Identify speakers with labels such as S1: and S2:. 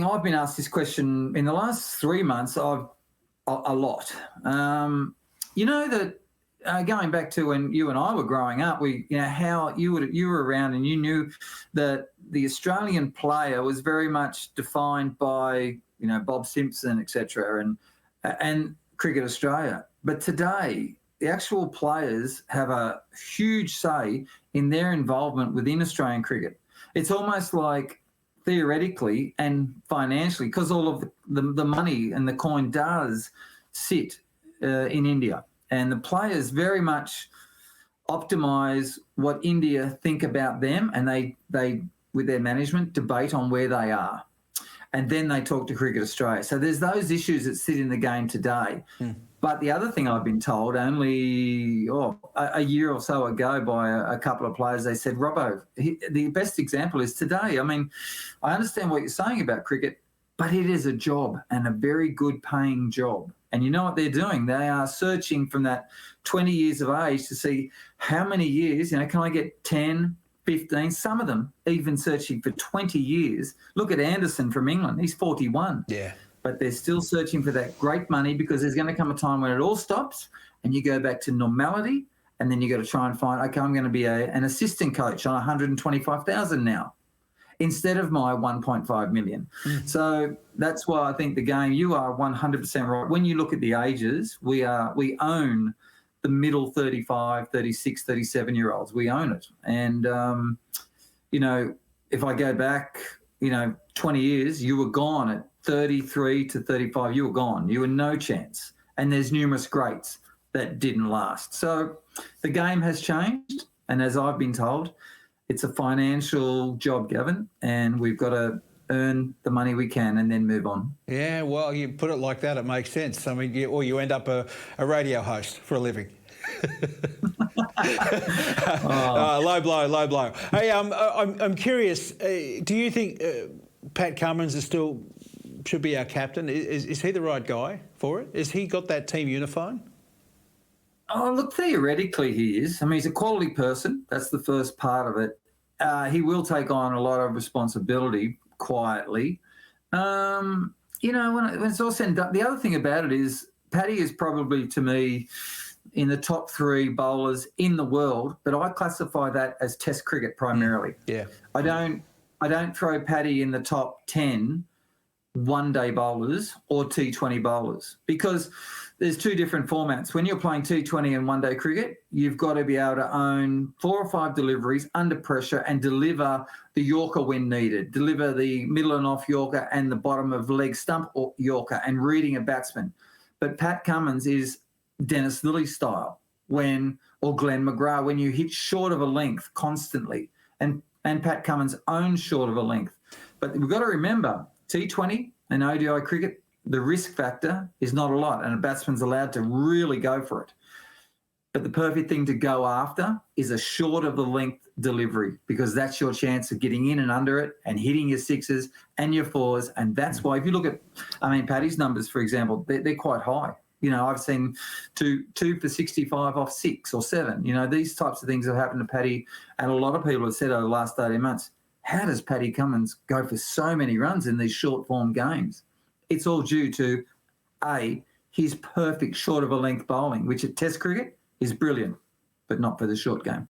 S1: I've been asked this question in the last 3 months. A lot. You know that going back to when you and I were growing up, how you were around and you knew that the Australian player was very much defined by Bob Simpson, etc., and Cricket Australia. But today, the actual players have a huge say in their involvement within Australian cricket. It's almost like theoretically and financially, because all of the money and the coin does sit in India, and the players very much optimise what India think about them, and they with their management debate on where they are, and then they talk to Cricket Australia. So there's those issues that sit in the game today. But the other thing I've been told only a year or so ago by a couple of players, they said, Robbo, the best example is today. I mean, I understand what you're saying about cricket, but it is a job, and a very good paying job. And you know what they're doing? They are searching from that 20 years of age to see how many years, can I get 10, 15, some of them even searching for 20 years. Look at Anderson from England. He's 41.
S2: Yeah.
S1: But they're still searching for that great money, because there's going to come a time when it all stops and you go back to normality, and then you got to try and find, okay, I'm going to be an assistant coach on 125,000 now instead of my 1.5 million. So that's why I think the game, you are 100% right. When you look at the ages, we own the middle 35, 36, 37-year-olds. We own it. And, if I go back, 20 years, you were gone at 33 to 35, you were gone. You were no chance. And there's numerous greats that didn't last. So the game has changed. And as I've been told, it's a financial job, Gavin, and we've got to earn the money we can and then move on.
S2: Yeah, well, you put it like that, it makes sense. I mean, or you end up a radio host for a living. Low blow. Hey, I'm curious. Do you think Pat Cummins should be our captain? Is he the right guy for it? Has he got that team unified?
S1: Oh, look, theoretically he is. I mean, he's a quality person. That's the first part of it. He will take on a lot of responsibility quietly. When it's all said and done, the other thing about it is Paddy is probably, to me, in the top 3 bowlers in the world, but I classify that as Test cricket primarily.
S2: Yeah.
S1: I don't throw Paddy in the top 10 one-day bowlers or T20 bowlers, because there's 2 different formats. When you're playing T20 and one-day cricket, you've got to be able to own 4 or 5 deliveries under pressure and deliver the Yorker when needed, deliver the middle and off Yorker and the bottom of leg stump or Yorker, and reading a batsman. But Pat Cummins is Dennis Lilly style, or Glenn McGrath, when you hit short of a length constantly, and Pat Cummins owns short of a length. But we've got to remember, T20 and ODI cricket, the risk factor is not a lot, and a batsman's allowed to really go for it. But the perfect thing to go after is a short of the length delivery, because that's your chance of getting in and under it and hitting your 6s and your 4s. And that's why, if you look at, Paddy's numbers, for example, they're quite high. I've seen two for 65 off 6 or 7. These types of things have happened to Paddy, and a lot of people have said over the last 18 months, how does Paddy Cummins go for so many runs in these short-form games? It's all due to, his perfect short of a length bowling, which at Test cricket is brilliant, but not for the short game.